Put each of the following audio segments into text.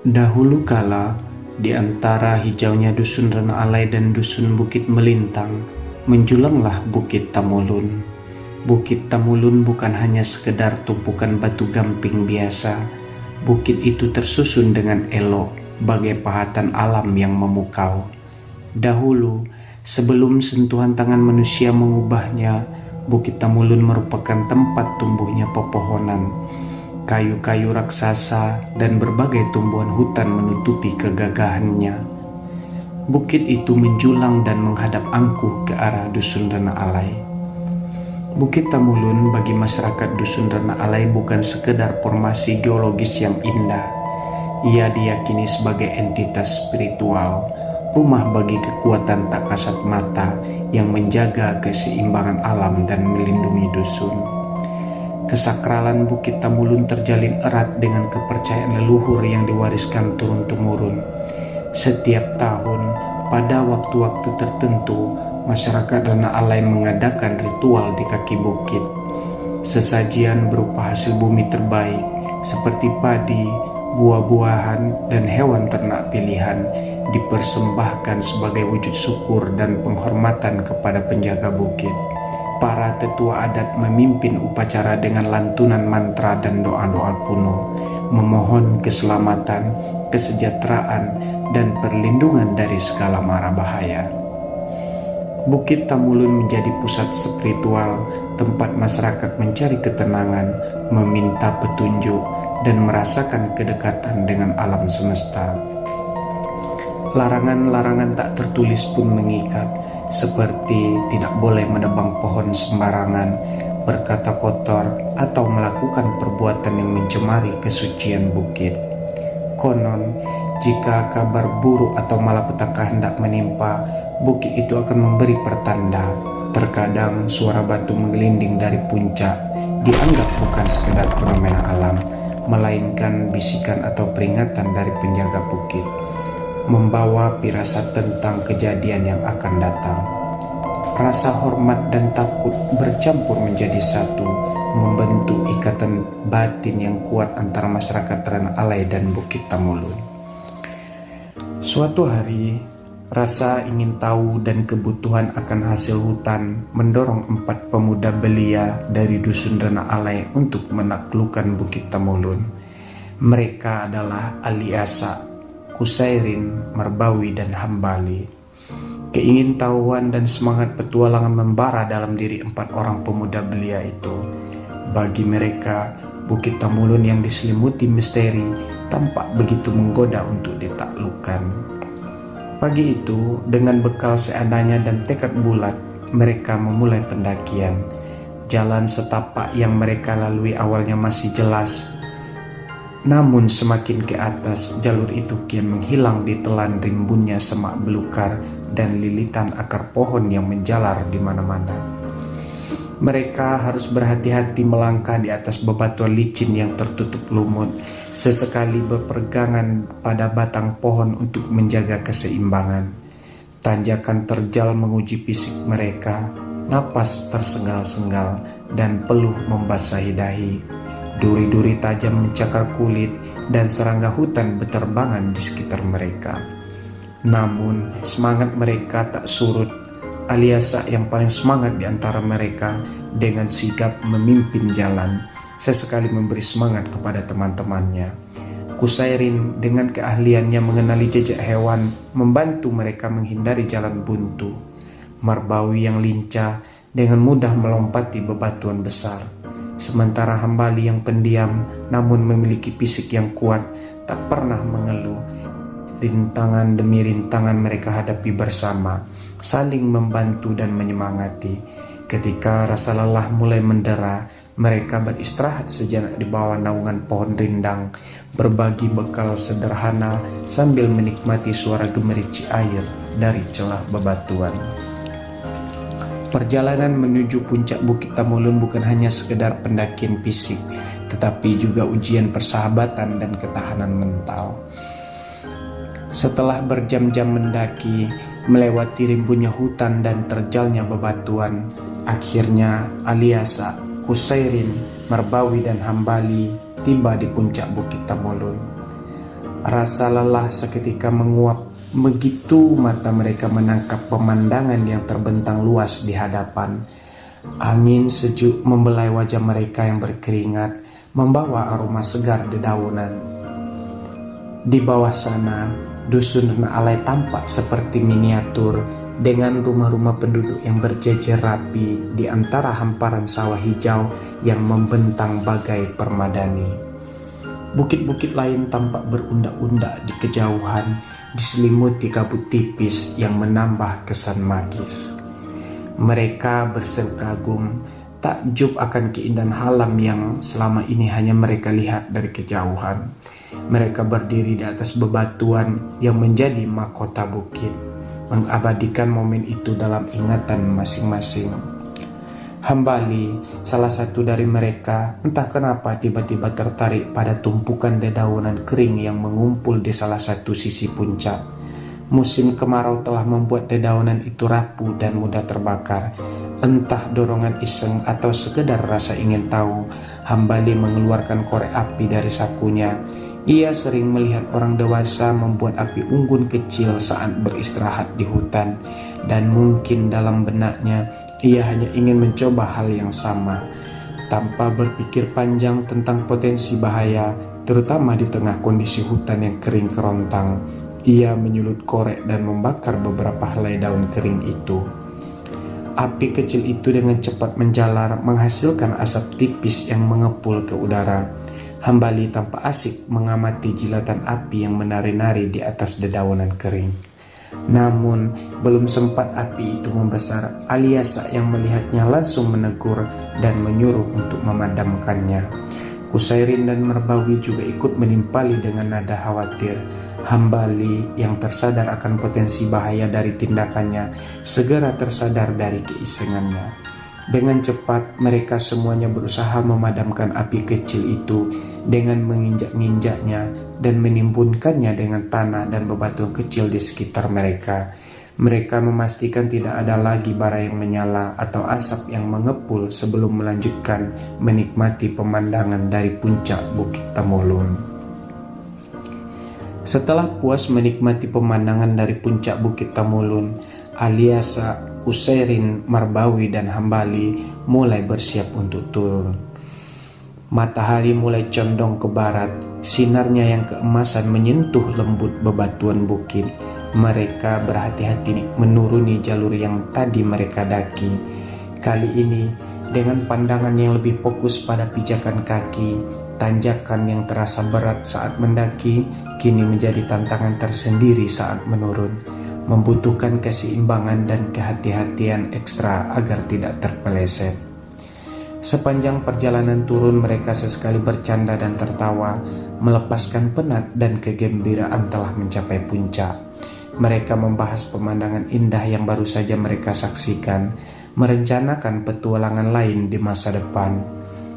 Dahulu kala, di antara hijaunya Dusun Rana Alai dan Dusun Bukit Melintang, menjulanglah Bukit Tamulun. Bukit Tamulun bukan hanya sekedar tumpukan batu gamping biasa. Bukit itu tersusun dengan elok, bagai pahatan alam yang memukau. Dahulu, sebelum sentuhan tangan manusia mengubahnya, Bukit Tamulun merupakan tempat tumbuhnya pepohonan, kayu-kayu raksasa, dan berbagai tumbuhan hutan menutupi kegagahannya. Bukit itu menjulang dan menghadap angkuh ke arah Dusun Rana Alai. Bukit Tamulun bagi masyarakat Dusun Rana Alai bukan sekedar formasi geologis yang indah. Ia diyakini sebagai entitas spiritual, rumah bagi kekuatan tak kasat mata yang menjaga keseimbangan alam dan melindungi dusun. Kesakralan Bukit Tamulun terjalin erat dengan kepercayaan leluhur yang diwariskan turun-temurun. Setiap tahun, pada waktu-waktu tertentu, masyarakat Rana Alai mengadakan ritual di kaki bukit. Sesajian berupa hasil bumi terbaik, seperti padi, buah-buahan, dan hewan ternak pilihan, dipersembahkan sebagai wujud syukur dan penghormatan kepada penjaga bukit. Para tetua adat memimpin upacara dengan lantunan mantra dan doa-doa kuno, memohon keselamatan, kesejahteraan, dan perlindungan dari segala mara bahaya. Bukit Tamulun menjadi pusat spiritual, tempat masyarakat mencari ketenangan, meminta petunjuk, dan merasakan kedekatan dengan alam semesta. Larangan-larangan tak tertulis pun mengikat, seperti tidak boleh menebang pohon sembarangan, berkata kotor, atau melakukan perbuatan yang mencemari kesucian bukit. Konon, jika kabar buruk atau malapetaka hendak menimpa, bukit itu akan memberi pertanda. Terkadang suara batu menggelinding dari puncak dianggap bukan sekedar fenomena alam, melainkan bisikan atau peringatan dari penjaga bukit, membawa firasat tentang kejadian yang akan datang. Rasa hormat dan takut bercampur menjadi satu, membentuk ikatan batin yang kuat antara masyarakat Rana Alai dan Bukit Tamulun. Suatu hari, rasa ingin tahu dan kebutuhan akan hasil hutan mendorong 4 pemuda belia dari Dusun Rana Alai untuk menaklukkan Bukit Tamulun. Mereka adalah Aliasa, Kusairin, Marbawi, dan Hambali. Keingintahuan dan semangat petualangan membara dalam diri 4 orang pemuda belia itu. Bagi mereka, Bukit Tamulun yang diselimuti misteri tampak begitu menggoda untuk ditaklukkan. Pagi itu, dengan bekal seadanya dan tekad bulat, mereka memulai pendakian. Jalan setapak yang mereka lalui awalnya masih jelas, namun semakin ke atas, jalur itu kian menghilang ditelan rimbunnya semak belukar dan lilitan akar pohon yang menjalar di mana-mana. Mereka harus berhati-hati melangkah di atas bebatuan licin yang tertutup lumut, sesekali berpegangan pada batang pohon untuk menjaga keseimbangan. Tanjakan terjal menguji fisik mereka, napas tersengal-sengal, dan peluh membasahi dahi. Duri-duri tajam mencakar kulit, dan serangga hutan berterbangan di sekitar mereka. Namun, semangat mereka tak surut. Aliasa yang paling semangat di antara mereka dengan sigap memimpin jalan, sesekali memberi semangat kepada teman-temannya. Kusairin dengan keahliannya mengenali jejak hewan, membantu mereka menghindari jalan buntu. Marbawi yang lincah dengan mudah melompati bebatuan besar. Sementara Hambali yang pendiam namun memiliki fisik yang kuat, tak pernah mengeluh. Rintangan demi rintangan mereka hadapi bersama, saling membantu dan menyemangati. Ketika rasa lelah mulai mendera, mereka beristirahat sejenak di bawah naungan pohon rindang, berbagi bekal sederhana sambil menikmati suara gemericik air dari celah bebatuan. Perjalanan menuju puncak Bukit Tamulun bukan hanya sekedar pendakian fisik, tetapi juga ujian persahabatan dan ketahanan mental. Setelah berjam-jam mendaki, melewati rimbunnya hutan dan terjalnya bebatuan, akhirnya Aliasa, Kusairin, Marbawi, dan Hambali tiba di puncak Bukit Tamulun. Rasa lelah seketika menguap begitu mata mereka menangkap pemandangan yang terbentang luas di hadapan. Angin sejuk membelai wajah mereka yang berkeringat, membawa aroma segar dedaunan. Di bawah sana, dusun Alai tampak seperti miniatur dengan rumah-rumah penduduk yang berjejer rapi di antara hamparan sawah hijau yang membentang bagai permadani. Bukit-bukit lain tampak berundak-undak di kejauhan, diselimuti kabut tipis yang menambah kesan magis. Mereka berseru kagum, takjub akan keindahan alam yang selama ini hanya mereka lihat dari kejauhan. Mereka berdiri di atas bebatuan yang menjadi mahkota bukit, mengabadikan momen itu dalam ingatan masing-masing. Hambali, salah satu dari mereka, entah kenapa tiba-tiba tertarik pada tumpukan dedaunan kering yang mengumpul di salah satu sisi puncak. Musim kemarau telah membuat dedaunan itu rapuh dan mudah terbakar. Entah dorongan iseng atau sekedar rasa ingin tahu, Hambali mengeluarkan korek api dari sakunya. Ia sering melihat orang dewasa membuat api unggun kecil saat beristirahat di hutan, dan mungkin dalam benaknya ia hanya ingin mencoba hal yang sama. Tanpa berpikir panjang tentang potensi bahaya, terutama di tengah kondisi hutan yang kering kerontang, ia menyulut korek dan membakar beberapa helai daun kering itu. Api kecil itu dengan cepat menjalar, menghasilkan asap tipis yang mengepul ke udara. Hambali tampak asik mengamati jilatan api yang menari-nari di atas dedaunan kering. Namun, belum sempat api itu membesar, Aliasa yang melihatnya langsung menegur dan menyuruh untuk memadamkannya. Kusairin dan Merbawi juga ikut menimpali dengan nada khawatir. Hambali yang tersadar akan potensi bahaya dari tindakannya segera tersadar dari keisengannya. Dengan cepat mereka semuanya berusaha memadamkan api kecil itu dengan menginjak-injaknya dan menimbunkannya dengan tanah dan bebatuan kecil di sekitar mereka. Mereka memastikan tidak ada lagi bara yang menyala atau asap yang mengepul sebelum melanjutkan menikmati pemandangan dari puncak Bukit Tamulun. Setelah puas menikmati pemandangan dari puncak Bukit Tamulun, Aliasa, Kusairin, Merbawi, dan Hambali mulai bersiap untuk turun. Matahari mulai condong ke barat, sinarnya yang keemasan menyentuh lembut bebatuan bukit. Mereka berhati-hati menuruni jalur yang tadi mereka daki. Kali ini, dengan pandangan yang lebih fokus pada pijakan kaki, tanjakan yang terasa berat saat mendaki kini menjadi tantangan tersendiri saat menurun, membutuhkan keseimbangan dan kehati-hatian ekstra agar tidak terpeleset. Sepanjang perjalanan turun mereka sesekali bercanda dan tertawa, melepaskan penat dan kegembiraan telah mencapai puncak. Mereka membahas pemandangan indah yang baru saja mereka saksikan, merencanakan petualangan lain di masa depan.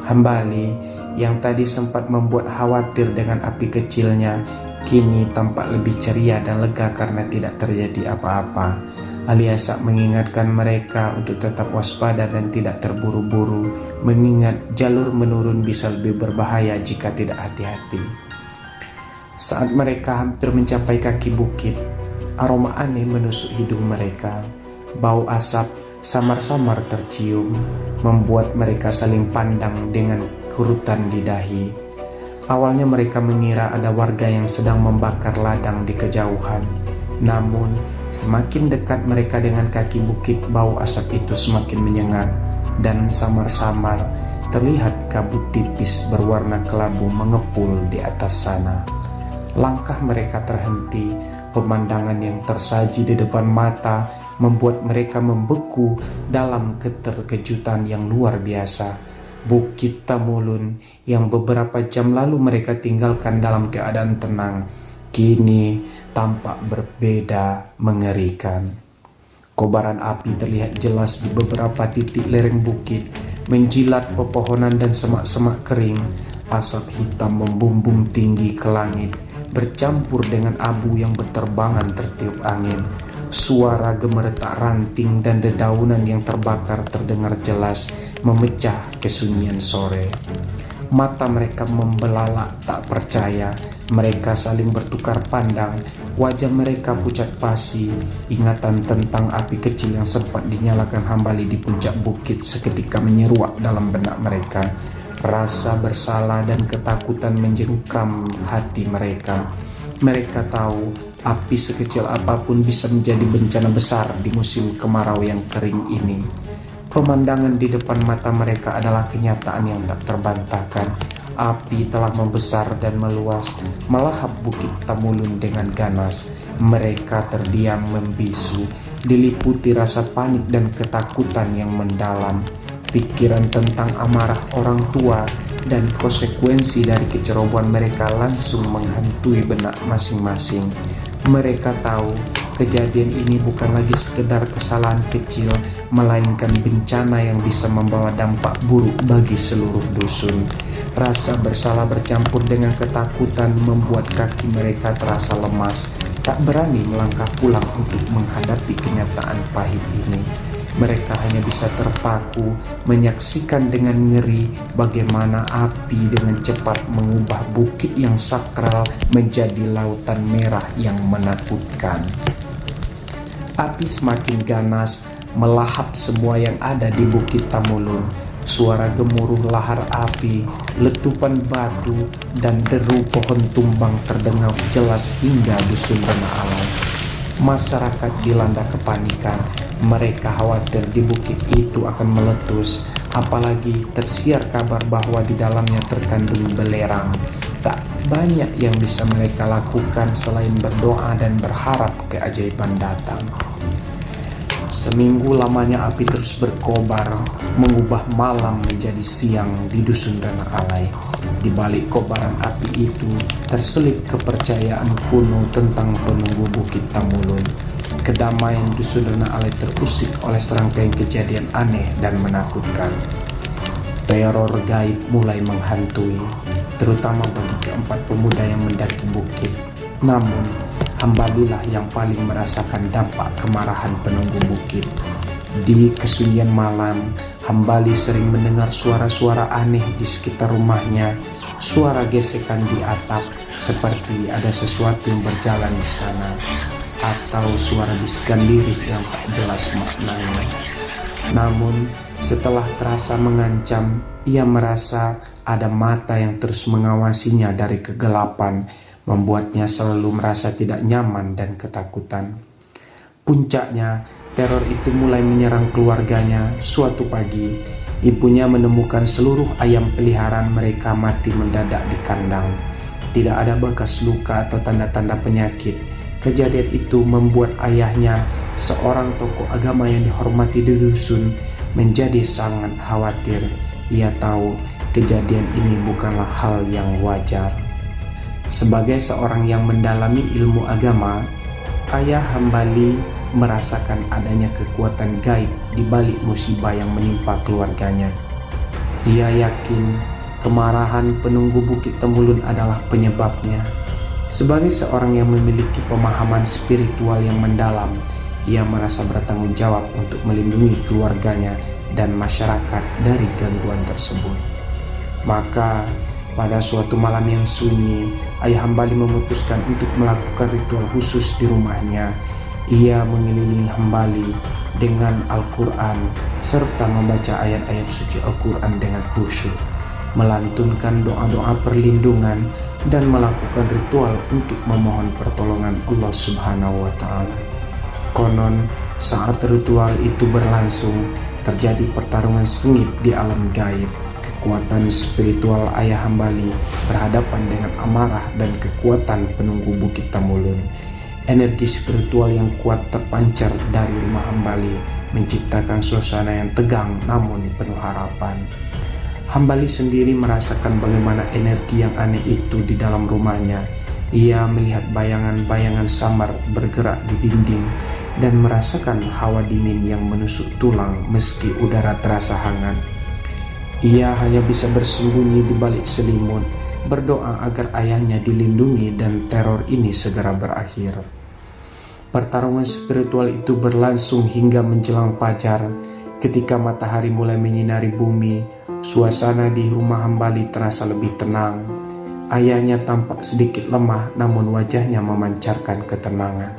Hambali yang tadi sempat membuat khawatir dengan api kecilnya, kini tampak lebih ceria dan lega karena tidak terjadi apa-apa. Aliasa mengingatkan mereka untuk tetap waspada dan tidak terburu-buru, mengingat jalur menurun bisa lebih berbahaya jika tidak hati-hati. Saat mereka hampir mencapai kaki bukit, aroma aneh menusuk hidung mereka. Bau asap samar-samar tercium, membuat mereka saling pandang dengan kerutan di dahi. Awalnya mereka mengira ada warga yang sedang membakar ladang di kejauhan. Namun, semakin dekat mereka dengan kaki bukit, bau asap itu semakin menyengat, dan samar-samar terlihat kabut tipis berwarna kelabu mengepul di atas sana. Langkah mereka terhenti, pemandangan yang tersaji di depan mata membuat mereka membeku dalam keterkejutan yang luar biasa. Bukit Tamulun yang beberapa jam lalu mereka tinggalkan dalam keadaan tenang, kini tampak berbeda mengerikan. Kobaran api terlihat jelas di beberapa titik lereng bukit, menjilat pepohonan dan semak-semak kering. Asap hitam membumbung tinggi ke langit, bercampur dengan abu yang berterbangan tertiup angin. Suara gemeretak ranting dan dedaunan yang terbakar terdengar jelas, memecah kesunyian sore. Mata mereka membelalak tak percaya Mereka saling bertukar pandang, wajah mereka pucat pasi. Ingatan tentang api kecil yang sempat dinyalakan Hambali di puncak bukit seketika menyeruak dalam benak mereka. Rasa bersalah dan ketakutan menjengkram hati mereka. Mereka tahu api sekecil apapun bisa menjadi bencana besar di musim kemarau yang kering ini. Pemandangan di depan mata mereka adalah kenyataan yang tak terbantahkan. Api telah membesar dan meluas, melahap bukit Tamulun dengan ganas. Mereka terdiam membisu, diliputi rasa panik dan ketakutan yang mendalam. Pikiran tentang amarah orang tua dan konsekuensi dari kecerobohan mereka langsung menghantui benak masing-masing. Mereka tahu kejadian ini bukan lagi sekedar kesalahan kecil, melainkan bencana yang bisa membawa dampak buruk bagi seluruh dusun. Rasa bersalah bercampur dengan ketakutan membuat kaki mereka terasa lemas, tak berani melangkah pulang untuk menghadapi kenyataan pahit ini. Mereka hanya bisa terpaku menyaksikan dengan ngeri bagaimana api dengan cepat mengubah bukit yang sakral menjadi lautan merah yang menakutkan. Api semakin ganas, melahap semua yang ada di bukit Tamulun. Suara gemuruh lahar api, letupan batu, dan deru pohon tumbang terdengar jelas hingga dusun Rana Alai. Masyarakat dilanda kepanikan. Mereka khawatir di bukit itu akan meletus, apalagi tersiar kabar bahwa di dalamnya terkandung belerang. Tak banyak yang bisa mereka lakukan selain berdoa dan berharap keajaiban datang. Seminggu lamanya api terus berkobar, mengubah malam menjadi siang di dusun Rana Alai. Di balik kobaran api itu terselip kepercayaan kuno tentang penunggu bukit Tamulun. Kedamaian dusun Rana Alai terusik oleh serangkaian kejadian aneh dan menakutkan. Teror gaib mulai menghantui, terutama bagi keempat pemuda yang mendaki bukit. Namun Hambalilah yang paling merasakan dampak kemarahan penunggu bukit. Di kesunyian malam, Hambali sering mendengar suara-suara aneh di sekitar rumahnya. Suara gesekan di atap, seperti ada sesuatu yang berjalan di sana, atau suara bisikan lirik yang tak jelas maknanya. Namun, setelah terasa mengancam, ia merasa ada mata yang terus mengawasinya dari kegelapan, membuatnya selalu merasa tidak nyaman dan ketakutan. Puncaknya, teror itu mulai menyerang keluarganya. Suatu pagi, ibunya menemukan seluruh ayam peliharaan mereka mati mendadak di kandang. Tidak ada bekas luka atau tanda-tanda penyakit. Kejadian itu membuat ayahnya, seorang tokoh agama yang dihormati di dusun, menjadi sangat khawatir. Ia tahu kejadian ini bukanlah hal yang wajar. Sebagai seorang yang mendalami ilmu agama, ayah Hambali merasakan adanya kekuatan gaib di balik musibah yang menimpa keluarganya. Ia yakin kemarahan penunggu bukit Tamulun adalah penyebabnya. Sebagai seorang yang memiliki pemahaman spiritual yang mendalam, ia merasa bertanggung jawab untuk melindungi keluarganya dan masyarakat dari gangguan tersebut. Maka pada suatu malam yang sunyi, ayah Hambali memutuskan untuk melakukan ritual khusus di rumahnya. Ia mengelilingi Hambali dengan Al-Quran serta membaca ayat-ayat suci Al-Quran dengan khusyuk, melantunkan doa-doa perlindungan dan melakukan ritual untuk memohon pertolongan Allah Subhanahu wa Ta'ala. Konon, saat ritual itu berlangsung, terjadi pertarungan sengit di alam gaib. Kekuatan spiritual ayah Hambali berhadapan dengan amarah dan kekuatan penunggu bukit Tamulun. Energi spiritual yang kuat terpancar dari rumah Hambali, menciptakan suasana yang tegang namun penuh harapan. Hambali sendiri merasakan bagaimana energi yang aneh itu di dalam rumahnya. Ia melihat bayangan-bayangan samar bergerak di dinding dan merasakan hawa dingin yang menusuk tulang meski udara terasa hangat. Ia hanya bisa bersembunyi di balik selimut, berdoa agar ayahnya dilindungi dan teror ini segera berakhir. Pertarungan spiritual itu berlangsung hingga menjelang fajar. Ketika matahari mulai menyinari bumi, suasana di rumah Hambali terasa lebih tenang. Ayahnya tampak sedikit lemah, namun wajahnya memancarkan ketenangan.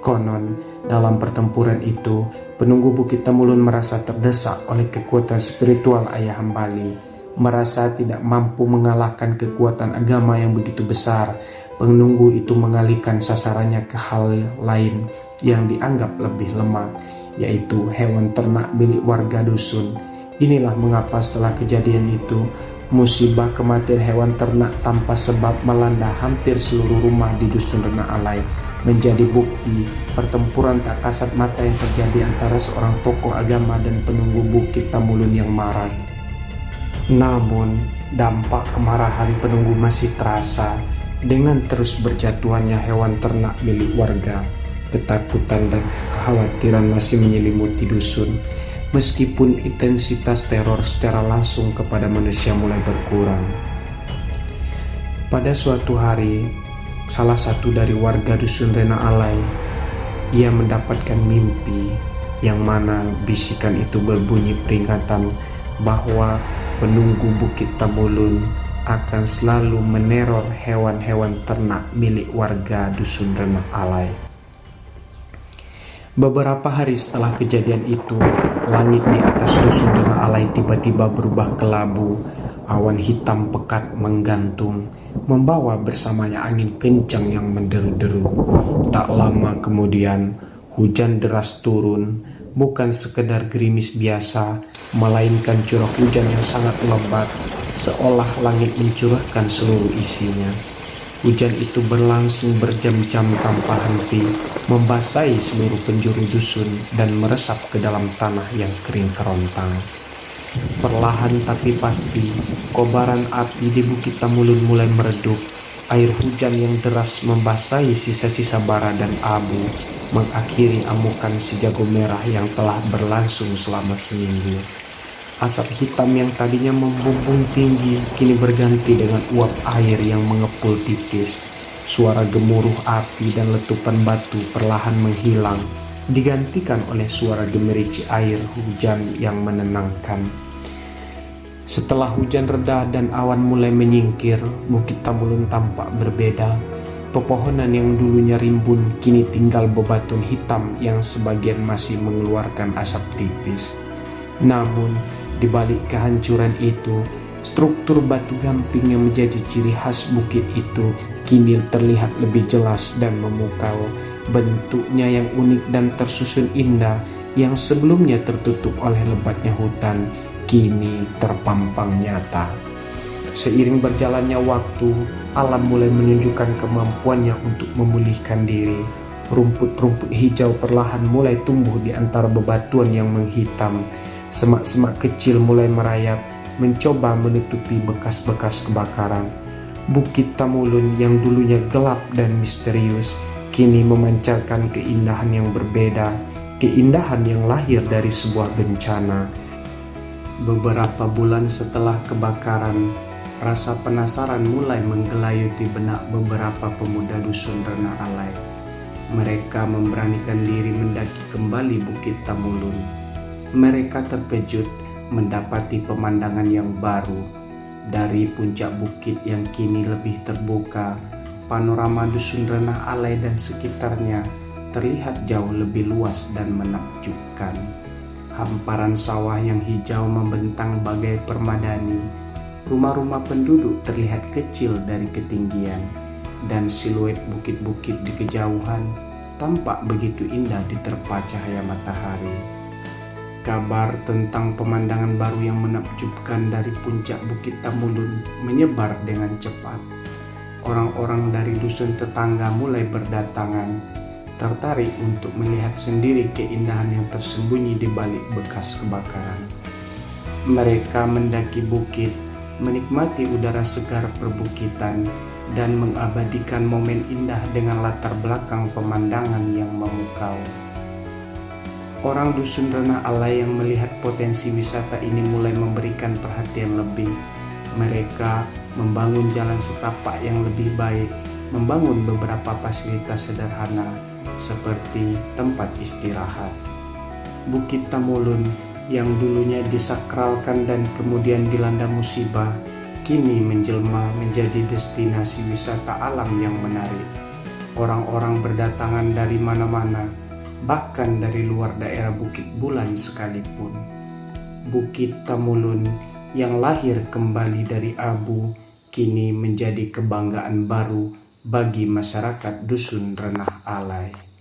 Konon, dalam pertempuran itu, penunggu Bukit Temulun merasa terdesak oleh kekuatan spiritual Ayah Hambali. Merasa tidak mampu mengalahkan kekuatan agama yang begitu besar, penunggu itu mengalihkan sasarannya ke hal lain yang dianggap lebih lemah, yaitu hewan ternak milik warga dusun. Inilah mengapa setelah kejadian itu, musibah kematian hewan ternak tanpa sebab melanda hampir seluruh rumah di Dusun Renah Alai, menjadi bukti pertempuran tak kasat mata yang terjadi antara seorang tokoh agama dan penunggu Bukit Temulun yang marah. Namun, dampak kemarahan penunggu masih terasa dengan terus berjatuhannya hewan ternak milik warga. Ketakutan dan kekhawatiran masih menyelimuti dusun. Meskipun intensitas teror secara langsung kepada manusia mulai berkurang. Pada suatu hari, salah satu dari warga Dusun Renah Alai, ia mendapatkan mimpi yang mana bisikan itu berbunyi peringatan bahwa penunggu Bukit Temulun akan selalu meneror hewan-hewan ternak milik warga Dusun Renah Alai. Beberapa hari setelah kejadian itu, langit di atas Dusun Renah Alai tiba-tiba berubah kelabu. Awan hitam pekat menggantung, membawa bersamanya angin kencang yang menderu-deru. Tak lama kemudian, hujan deras turun, bukan sekedar gerimis biasa, melainkan curah hujan yang sangat lebat, seolah langit mencurahkan seluruh isinya. Hujan itu berlangsung berjam-jam tanpa henti, membasahi seluruh penjuru dusun dan meresap ke dalam tanah yang kering kerontang. Perlahan tapi pasti, kobaran api di Bukit Temulun mulai meredup. Air hujan yang deras membasahi sisa-sisa bara dan abu, mengakhiri amukan si jago merah yang telah berlangsung selama seminggu. Asap hitam yang tadinya membumbung tinggi kini berganti dengan uap air yang mengepul tipis. Suara gemuruh api dan letupan batu perlahan menghilang, digantikan oleh suara gemerici air hujan yang menenangkan. Setelah hujan reda dan awan mulai menyingkir, Bukit Temulun tampak berbeda. Pepohonan yang dulunya rimbun kini tinggal bebatuan hitam yang sebagian masih mengeluarkan asap tipis. Namun, di balik kehancuran itu, struktur batu gamping yang menjadi ciri khas bukit itu kini terlihat lebih jelas dan memukau. Bentuknya yang unik dan tersusun indah yang sebelumnya tertutup oleh lebatnya hutan, kini terpampang nyata. Seiring berjalannya waktu, alam mulai menunjukkan kemampuannya untuk memulihkan diri. Rumput-rumput hijau perlahan mulai tumbuh di antara bebatuan yang menghitam. Semak-semak kecil mulai merayap, mencoba menutupi bekas-bekas kebakaran. Bukit Temulun yang dulunya gelap dan misterius, kini memancarkan keindahan yang berbeda, keindahan yang lahir dari sebuah bencana. Beberapa bulan setelah kebakaran, rasa penasaran mulai menggelayuti benak beberapa pemuda Dusun Renah Alai. Mereka memberanikan diri mendaki kembali Bukit Temulun. Mereka terkejut mendapati pemandangan yang baru. Dari puncak bukit yang kini lebih terbuka, panorama Dusun Renah Alai dan sekitarnya terlihat jauh lebih luas dan menakjubkan. Hamparan sawah yang hijau membentang bagai permadani. Rumah-rumah penduduk terlihat kecil dari ketinggian, dan siluet bukit-bukit di kejauhan tampak begitu indah diterpa cahaya matahari. Kabar tentang pemandangan baru yang menakjubkan dari puncak Bukit Temulun menyebar dengan cepat. Orang-orang dari dusun tetangga mulai berdatangan, tertarik untuk melihat sendiri keindahan yang tersembunyi di balik bekas kebakaran. Mereka mendaki bukit, menikmati udara segar perbukitan, dan mengabadikan momen indah dengan latar belakang pemandangan yang memukau. Orang Dusun Renah Alai yang melihat potensi wisata ini mulai memberikan perhatian lebih. Mereka membangun jalan setapak yang lebih baik, membangun beberapa fasilitas sederhana seperti tempat istirahat. Bukit Temulun yang dulunya disakralkan dan kemudian dilanda musibah, kini menjelma menjadi destinasi wisata alam yang menarik. Orang-orang berdatangan dari mana-mana, bahkan dari luar daerah Bukit Bulan sekalipun. Bukit Tamulun yang lahir kembali dari abu kini menjadi kebanggaan baru bagi masyarakat Dusun Renah Alai.